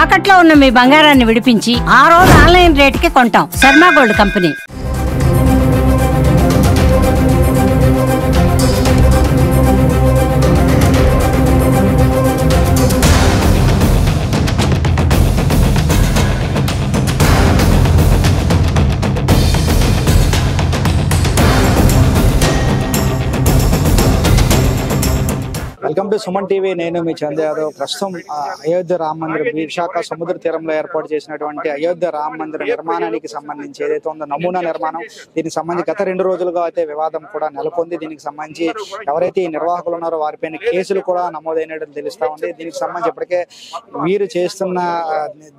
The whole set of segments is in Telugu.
తాకట్లో ఉన్న మీ బంగారాన్ని విడిపించి ఆ రోజు ఆన్లైన్ రేటుకి కొంటాం. Sharma gold company. Welcome to Suman TV. నేను మీ చంద్ర యాదవ్. ప్రస్తుతం అయోధ్య రామ మందిరం విశాఖ సముద్ర తీరంలో ఏర్పాటు చేసినటువంటి అయోధ్య రామ మందిర నిర్మాణానికి సంబంధించి ఏదైతే ఉందో నమూనా నిర్మాణం, దీనికి సంబంధించి గత 2 రోజులుగా అయితే వివాదం కూడా నెలకొంది. దీనికి సంబంధించి ఎవరైతే ఈ నిర్వాహకులు ఉన్నారో వారిపైన కేసులు కూడా నమోదైనట్టు తెలుస్తా ఉంది. దీనికి సంబంధించి ఇప్పటికే వీరు చేస్తున్న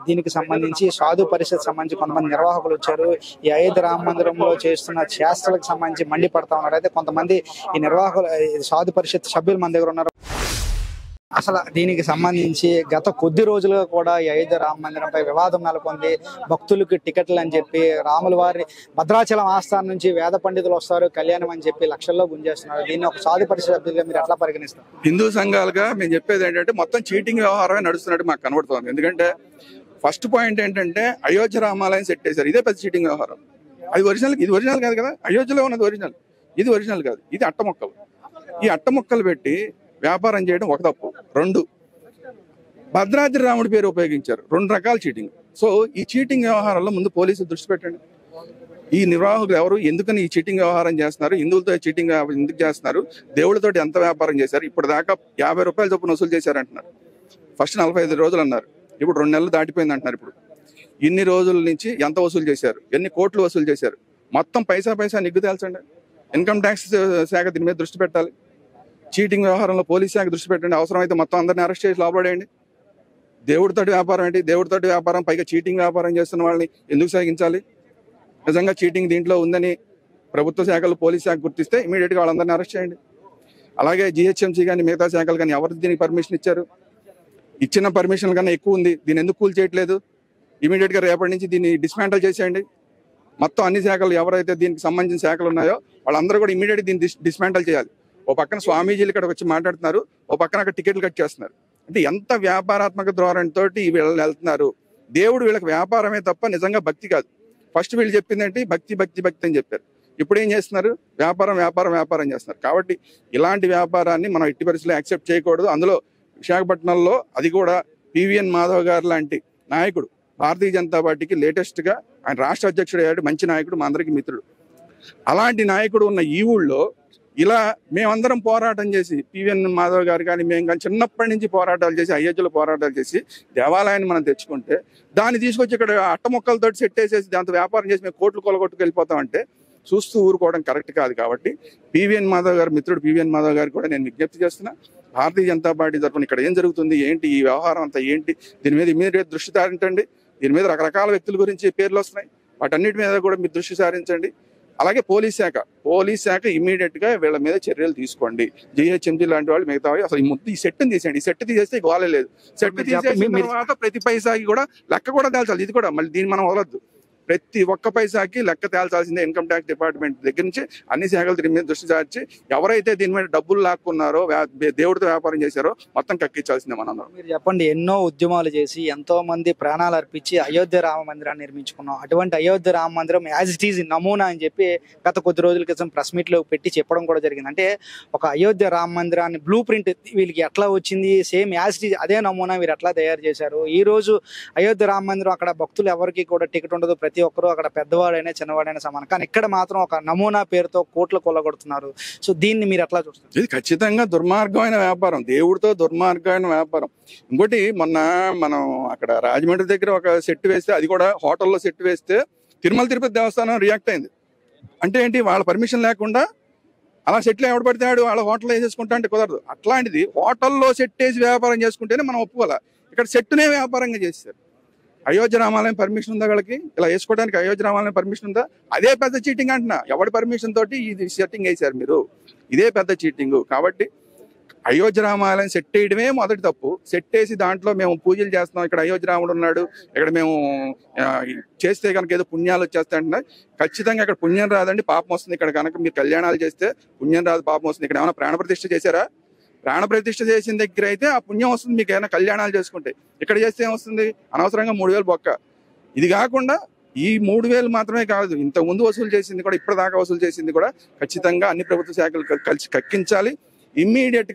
దీనికి సంబంధించి సాధు పరిషత్ సంబంధించి కొంతమంది నిర్వాహకులు వచ్చారు. ఈ అయోధ్య రామ మందిరంలో చేస్తున్న చేష్టలకు సంబంధించి మండిపడతా ఉన్నారు. అయితే కొంతమంది ఈ నిర్వాహకులు సాధు పరిషత్ సభ్యులు మన దగ్గర ఉన్నారు. అసలు దీనికి సంబంధించి గత కొద్ది రోజులుగా కూడా ఈ అయోధ్య రామ మందిరంపై వివాదం నెలకొంది. భక్తులకు టికెట్లు అని చెప్పి రాముల వారి భద్రాచలం ఆస్థానం నుంచి వేద పండితులు వస్తారు, కళ్యాణం అని చెప్పి లక్షల్లో గుంజేస్తున్నారు. దీన్ని ఒక సాధు పరిషత్ సభ్యులుగా మీరు ఎట్లా పరిగణిస్తారు? హిందూ సంఘాలుగా మేము చెప్పేది ఏంటంటే మొత్తం చీటింగ్ వ్యవహారమే నడుస్తున్నట్టు మాకు కనబడుతుంది. ఎందుకంటే ఫస్ట్ పాయింట్ ఏంటంటే అయోధ్య రామాలయం సెట్ చేశారు. ఇదే పెద్ద చీటింగ్ వ్యవహారం. అది ఒరిజినల్, ఇది ఒరిజినల్ కాదు కదా. అయోధ్యలో ఉన్నది ఒరిజినల్, ఇది ఒరిజినల్ కాదు. ఇది అట్టముక్కలు. ఈ అట్టముక్కలు పెట్టి వ్యాపారం చేయడం ఒక తప్పు. 2, భద్రాద్రి రాముడి పేరు ఉపయోగించారు. 2 రకాల చీటింగ్. సో ఈ చీటింగ్ వ్యవహారంలో ముందు పోలీసులు దృష్టి పెట్టండి. ఈ నిర్వాహకులు ఎవరు, ఎందుకని ఈ చీటింగ్ వ్యవహారం చేస్తున్నారు, హిందువులతో చీటింగ్ ఎందుకు చేస్తున్నారు, దేవుళ్ళతో ఎంత వ్యాపారం చేశారు, ఇప్పుడు దాకా 50 రూపాయల చొప్పున వసూలు చేశారంటున్నారు. ఫస్ట్ 45 రోజులు అన్నారు, ఇప్పుడు 2 నెలలు దాటిపోయింది అంటున్నారు. ఇప్పుడు ఇన్ని రోజుల నుంచి ఎంత వసూలు చేశారు, ఎన్ని కోట్లు వసూలు చేశారు, మొత్తం పైసా నిగ్గు తేల్చండి. ఇన్కమ్ ట్యాక్స్ శాఖ దీని మీద దృష్టి పెట్టాలి. చీటింగ్ వ్యవహారంలో పోలీస్ శాఖ దృష్టి పెట్టండి. అవసరమైతే మొత్తం అందరిని అరెస్ట్ చేసి లోపడేయండి. దేవుడితోటి వ్యాపారం ఏంటి, దేవుడితోటి వ్యాపారం, పైగా చీటింగ్ వ్యాపారం చేస్తున్న వాళ్ళని ఎందుకు సాగించాలి? నిజంగా చీటింగ్ దీంట్లో ఉందని ప్రభుత్వ శాఖలు పోలీస్ శాఖ గుర్తిస్తే ఇమీడియట్గా వాళ్ళందరినీ అరెస్ట్ చేయండి. అలాగే జిహెచ్ఎంసీ కానీ మిగతా శాఖలు కానీ ఎవరు దీనికి పర్మిషన్ ఇచ్చారు? ఇచ్చిన పర్మిషన్ కన్నా ఎక్కువ ఉంది, దీన్ని ఎందుకు కూల్ చేయట్లేదు? ఇమీడియట్గా రేపటి నుంచి దీన్ని డిస్మాంటల్ చేసేయండి. మొత్తం అన్ని శాఖలు ఎవరైతే దీనికి సంబంధించిన శాఖలు ఉన్నాయో వాళ్ళందరూ కూడా ఇమీడియట్గా దీన్ని డిస్మాంటల్ చేయాలి. ఓ పక్కన స్వామీజీలు ఇక్కడికి వచ్చి మాట్లాడుతున్నారు, ఓ పక్కన అక్కడ టికెట్లు కట్ చేస్తున్నారు. అంటే ఎంత వ్యాపారాత్మక ధోరణితో వీళ్ళు వెళ్తున్నారు. దేవుడు వీళ్ళకి వ్యాపారమే తప్ప నిజంగా భక్తి కాదు. ఫస్ట్ వీళ్ళు చెప్పింది ఏంటి, భక్తి అని చెప్పారు. ఇప్పుడు ఏం చేస్తున్నారు, వ్యాపారం చేస్తున్నారు. కాబట్టి ఇలాంటి వ్యాపారాన్ని మనం ఎట్టి పరిస్థితుల్లో యాక్సెప్ట్ చేయకూడదు. అందులో విశాఖపట్నంలో అది కూడా పివిఎన్ మాధవ్ గారు లాంటి నాయకుడు, భారతీయ జనతా పార్టీకి లేటెస్ట్గా ఆయన రాష్ట్ర అధ్యక్షుడు అయ్యాడు, మంచి నాయకుడు, మా అందరికీ మిత్రుడు. అలాంటి నాయకుడు ఉన్న ఈ ఊళ్ళో ఇలా మేమందరం పోరాటం చేసి, పివిఎన్ మాధవ్ గారు కానీ మేము కానీ చిన్నప్పటి నుంచి పోరాటాలు చేసి, అయోధ్యలో పోరాటాలు చేసి దేవాలయాన్ని మనం తెచ్చుకుంటే దాన్ని తీసుకొచ్చి ఇక్కడ అట్టముక్కలతో సెట్ వేసేసి దాంతో వ్యాపారం చేసి మేము కోట్లు కొలగొట్టుకు వెళ్ళిపోతామంటే చూస్తూ ఊరుకోవడం కరెక్ట్ కాదు. కాబట్టి పివిఎన్ మాధవ్ గారు మిత్రుడు పివిఎన్ మాధవ్ గారు కూడా నేను విజ్ఞప్తి చేస్తున్నా, భారతీయ జనతా పార్టీ తరఫున ఇక్కడ ఏం జరుగుతుంది, ఏంటి ఈ వ్యవహారం అంతా ఏంటి, దీని మీద ఇమీడియట్ దృష్టి సారించండి. దీని మీద రకరకాల వ్యక్తుల గురించి పేర్లు వస్తున్నాయి, వాటన్నిటి మీద కూడా మీరు దృష్టి సారించండి. అలాగే పోలీస్ శాఖ ఇమీడియట్ గా వీళ్ళ మీద చర్యలు తీసుకోండి. జిహెచ్ఎంసీ లాంటి వాళ్ళు మిగతా అసలు ఈ సెట్ని తీసేయండి. ఈ సెట్ తీసేస్తే గోలే లేదు. సెట్ తీసేసిన తర్వాత ప్రతి పైసాకి కూడా లెక్క కూడా తేల్చాలి. ఇది కూడా మళ్ళీ దీన్ని మనం వదలద్దు. ప్రతి ఒక్క పైసాకి లెక్క తేల్చాల్సిందే. ఇన్కమ్ ట్యాక్స్ డిపార్ట్మెంట్ దగ్గర నుంచి అన్ని శాఖలు దీని మీద దృష్టి సారించి ఎవరైతే దీని మీద డబ్బులు లాక్కున్నారో, దేవుడితో వ్యాపారం చేశారో మొత్తం కక్కించాల్సిందే మనందరం. మీరు చెప్పండి, ఎన్నో ఉద్యమాలు చేసి ఎంతో మంది ప్రాణాలు అర్పించి అయోధ్య రామ మందిరాన్ని నిర్మించుకున్నాం. అటువంటి అయోధ్య రామ మందిరం యాజ్ ఇట్ ఈజ్ నమూనా అని చెప్పి గత కొద్ది రోజుల క్రితం ప్రెస్ మీట్ లో పెట్టి చెప్పడం కూడా జరిగింది. అంటే ఒక అయోధ్య రామ మందిరాన్ని బ్లూ ప్రింట్ వీళ్ళకి ఎట్లా వచ్చింది, సేమ్ యాజ్ ఇట్ ఈజ్ అదే నమూనా వీరు ఎట్లా తయారు చేశారు. ఈ రోజు అయోధ్య రామ మందిరం అక్కడ భక్తులు ఎవరికి కూడా టికెట్ ఉండదు, ప్రతి ఒక్కరు అక్కడ పెద్దవాడైనా చిన్నవాడైనా సమానం. కానీ ఇక్కడ మాత్రం ఒక నమూనా పేరుతో కోట్లు కొల్లగొడుతున్నారు. సో దీన్ని మీరు ఎట్లా చూస్తారు? ఇది ఖచ్చితంగా దుర్మార్గమైన వ్యాపారం, దేవుడితో దుర్మార్గమైన వ్యాపారం. ఇంకోటి మొన్న మనం అక్కడ రాజమండ్రి దగ్గర ఒక సెట్ వేస్తే, అది కూడా హోటల్లో సెట్ వేస్తే తిరుమల తిరుపతి దేవస్థానం రియాక్ట్ అయింది. అంటే ఏంటి, వాళ్ళ పర్మిషన్ లేకుండా అలా సెట్లు ఎవడు పడితే వాళ్ళ హోటల్లో వేసేసుకుంటా అంటే కుదరదు. అట్లాంటిది హోటల్లో సెట్ వేసి వ్యాపారం చేసుకుంటేనే మనం ఒప్పుకోవాలి. ఇక్కడ సెట్నే వ్యాపారంగా చేశారు. అయోధ్య రామాలయం పర్మిషన్ ఉందా వాళ్ళకి ఇలా వేసుకోవడానికి? అయోధ్య రామాలయం పర్మిషన్ ఉందా? అదే పెద్ద చీటింగ్ అంటున్నా. ఎవరి పర్మిషన్ తోటి ఇది సెట్టింగ్ వేశారు మీరు? ఇదే పెద్ద చీటింగ్. కాబట్టి అయోధ్య రామాలయం సెట్ వేయడమే మొదటి తప్పు. సెట్ వేసి దాంట్లో మేము పూజలు చేస్తున్నాం, ఇక్కడ అయోధ్య రాముడు ఉన్నాడు, ఇక్కడ మేము చేస్తే కనుక ఏదో పుణ్యాలు వచ్చేస్తాయి అంటున్నారు. ఖచ్చితంగా ఇక్కడ పుణ్యం రాదండి, పాపం వస్తుంది. ఇక్కడ కనుక మీరు కళ్యాణాలు చేస్తే పుణ్యం రాదు, పాపం వస్తుంది. ఇక్కడ ఏమైనా ప్రాణ ప్రతిష్ఠ చేశారా? ప్రాణ ప్రతిష్ఠ చేసిన దగ్గర అయితే ఆ పుణ్యం వస్తుంది. మీకు ఏమైనా కళ్యాణాలు చేసుకుంటే ఇక్కడ చేస్తే ఏమొస్తుంది? అనవసరంగా 3000 బొక్క. ఇది కాకుండా ఈ 3000 మాత్రమే కాదు, ఇంత ముందు వసూలు చేసింది కూడా, ఇప్పటిదాకా వసూలు చేసింది కూడా ఖచ్చితంగా అన్ని ప్రభుత్వ శాఖలు కలిసి కక్కించాలి. ఇమ్మీడియట్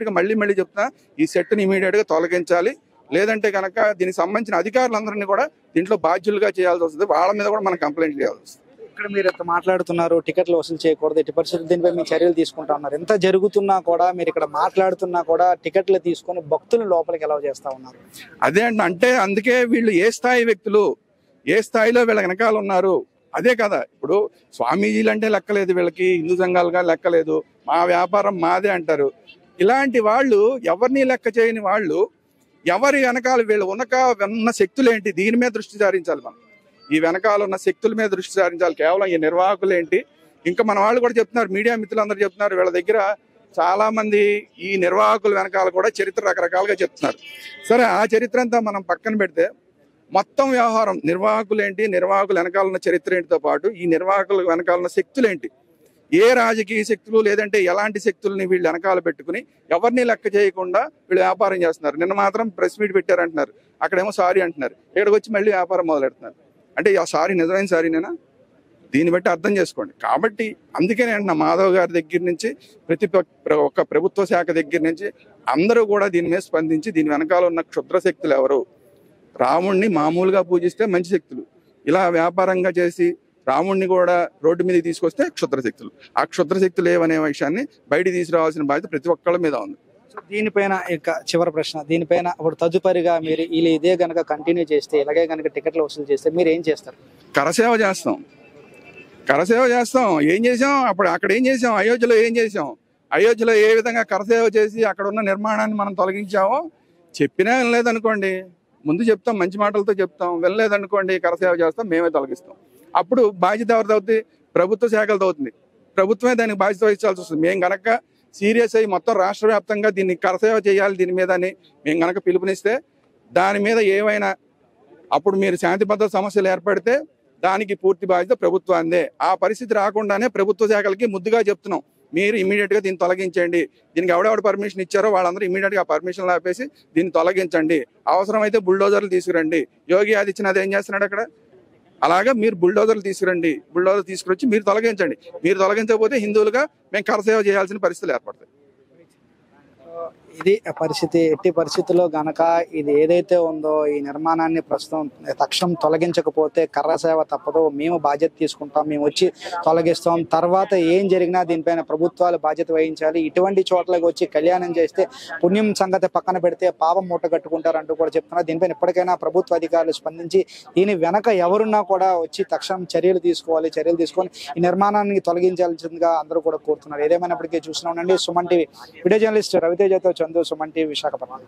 గా మళ్ళీ చెప్తున్నా, ఈ సెట్ని ఇమీడియట్ గా తొలగించాలి. లేదంటే కనుక దీనికి సంబంధించిన అధికారులందరినీ కూడా దీంట్లో బాధ్యులుగా చేయాల్సి వస్తుంది. వాళ్ళ మీద కూడా మనం కంప్లైంట్ చేయాల్సి వస్తుంది. ఇక్కడ మీరు మాట్లాడుతున్నారు టికెట్లు వసూలు చేయకూడదు, ఎట్టి పరిస్థితులు దీనిపై మీ చర్యలు తీసుకుంటా ఉన్నారు. ఎంత జరుగుతున్నా కూడా మీరు ఇక్కడ మాట్లాడుతున్నా కూడా టికెట్లు తీసుకొని భక్తులు లోపలికి ఎలా చేస్తా ఉన్నారు? అదే అంటే అందుకే వీళ్ళు ఏ స్థాయి వ్యక్తులు, ఏ స్థాయిలో వీళ్ళ వెనకాల ఉన్నారు అదే కదా. ఇప్పుడు స్వామీజీలు అంటే లెక్కలేదు, వీళ్ళకి హిందూ సంఘాలుగా లెక్కలేదు, మా వ్యాపారం మాదే అంటారు. ఇలాంటి వాళ్ళు, ఎవరిని లెక్క చేయని వాళ్ళు, ఎవరి వెనకాల వీళ్ళు ఉన్న శక్తులు ఏంటి, దీని మీద దృష్టి సారించాలి. మనం ఈ వెనకాల ఉన్న శక్తుల మీద దృష్టి సారించాలి. కేవలం ఈ నిర్వాహకులు ఏంటి, ఇంకా మన వాళ్ళు కూడా చెప్తున్నారు, మీడియా మిత్రులందరూ చెప్తున్నారు, వీళ్ళ దగ్గర చాలా మంది ఈ నిర్వాహకుల వెనకాల కూడా చరిత్ర రకరకాలుగా చెప్తున్నారు. సరే, ఆ చరిత్ర అంతా మనం పక్కన పెడితే మొత్తం వ్యవహారం నిర్వాహకులు ఏంటి, నిర్వాహకుల వెనకాల ఉన్న చరిత్ర ఏంటితో పాటు ఈ నిర్వాహకుల వెనకాల ఉన్న శక్తులు ఏంటి, ఏ రాజకీయ శక్తులు లేదంటే ఎలాంటి శక్తుల్ని వీళ్ళు వెనకాల పెట్టుకుని ఎవరిని లెక్క చేయకుండా వీళ్ళు వ్యాపారం చేస్తున్నారు. నిన్న మాత్రం ప్రెస్ మీట్ పెట్టారంటున్నారు, అక్కడేమో సారీ అంటున్నారు, ఇక్కడికి వచ్చి మళ్ళీ వ్యాపారం మొదలెడుతున్నారు. అంటే ఆ సారీ నిజమైన సారీనేనా? దీన్ని బట్టి అర్థం చేసుకోండి. కాబట్టి అందుకే నేను మాధవ్ గారి దగ్గర నుంచి ఒక్క ప్రభుత్వ శాఖ దగ్గర నుంచి అందరూ కూడా దీని మీద స్పందించి దీని వెనకాల ఉన్న క్షుద్ర శక్తులు ఎవరు, రాముణ్ణి మామూలుగా పూజిస్తే మంచి శక్తులు, ఇలా వ్యాపారంగా చేసి రాముణ్ణి కూడా రోడ్డు మీద తీసుకొస్తే క్షుద్ర శక్తులు. ఆ క్షుద్ర శక్తులు ఏవనే విషయాన్ని బయట తీసుకురావాల్సిన బాధ్యత ప్రతి ఒక్కళ్ళ మీద ఉంది. దీనిపైన ఇక చివరి ప్రశ్న, దీనిపైన ఇప్పుడు తదుపరిగా మీరు ఇలా ఇదే గనక కంటిన్యూ చేస్తే, ఇలాగే గనక టికెట్లు వసూలు చేస్తే మీరు ఏం చేస్తారు? కరసేవ చేస్తాం. ఏం చేసాం అక్కడ ఏం చేసాం? అయోధ్యలో ఏం చేసాం? అయోధ్యలో ఏ విధంగా కరసేవ చేసి అక్కడ ఉన్న నిర్మాణాన్ని మనం తొలగించామో చెప్పినా వినలేదనుకోండి, ముందు చెప్తాం, మంచి మాటలతో చెప్తాం, వినలేదనుకోండి కరసేవ చేస్తాం, మేమే తొలగిస్తాం. అప్పుడు బాధ్యత ఎవరిది అవుతుంది? ప్రభుత్వ శాఖలతో అవుతుంది. ప్రభుత్వమే దానికి బాధ్యత వహించాల్సి వస్తుంది. మేము గనక సీరియస్ అయ్యి మొత్తం రాష్ట్ర వ్యాప్తంగా దీన్ని కరసేవ చేయాలి దీని మీద అని మేము గనక పిలుపునిస్తే, దాని మీద ఏవైనా అప్పుడు మీరు శాంతి భద్రత సమస్యలు ఏర్పడితే దానికి పూర్తి బాధ్యత ప్రభుత్వాందే. ఆ పరిస్థితి రాకుండానే ప్రభుత్వ శాఖలకి ముద్దుగా చెప్తున్నాం, మీరు ఇమీడియట్ గా దీన్ని తొలగించండి. దీనికి ఎవడెవడు పర్మిషన్ ఇచ్చారో వాళ్ళందరూ ఇమీడియట్ గా పర్మిషన్లు ఆపేసి దీన్ని తొలగించండి. అవసరమైతే బుల్డోజర్లు తీసుకురండి. యోగి ఆదిత్యనాథ్ ఏం చేస్తున్నాడు అక్కడ? అలాగే మీరు బుల్డోజర్లు తీసుకురండి, బుల్డోజర్ తీసుకురొచ్చి మీరు తొలగించండి. మీరు తొలగించకపోతే హిందువులుగా మేము కరసేవ చేయాల్సిన పరిస్థితులు ఏర్పడతాయి. ఇది పరిస్థితి. ఎట్టి పరిస్థితుల్లో గనక ఇది ఏదైతే ఉందో ఈ నిర్మాణాన్ని ప్రస్తుతం తక్షణం తొలగించకపోతే కర్ర సేవ తప్పదు, మేము బాధ్యత తీసుకుంటాం, మేము వచ్చి తొలగిస్తాం. తర్వాత ఏం జరిగినా దీనిపైన ప్రభుత్వాలు బాధ్యత వహించాలి. ఇటువంటి చోట్లకి వచ్చి కళ్యాణం చేస్తే పుణ్యం సంగతి పక్కన పెడితే పాపం మూట కట్టుకుంటారంటూ కూడా చెప్తున్నారు. దీనిపైన ఇప్పటికైనా ప్రభుత్వ అధికారులు స్పందించి దీని వెనక ఎవరున్నా కూడా వచ్చి తక్షణం చర్యలు తీసుకోవాలి. చర్యలు తీసుకొని ఈ నిర్మాణాన్ని తొలగించాల్సిందిగా అందరూ కూడా కోరుతున్నారు. ఏదేమైనప్పటికీ చూస్తున్నాం. సుమన్ టీవీ వీడియో జర్నలిస్ట్ రవితేజతో చందు, సుమన్ టీవీ, విశాఖపట్నం.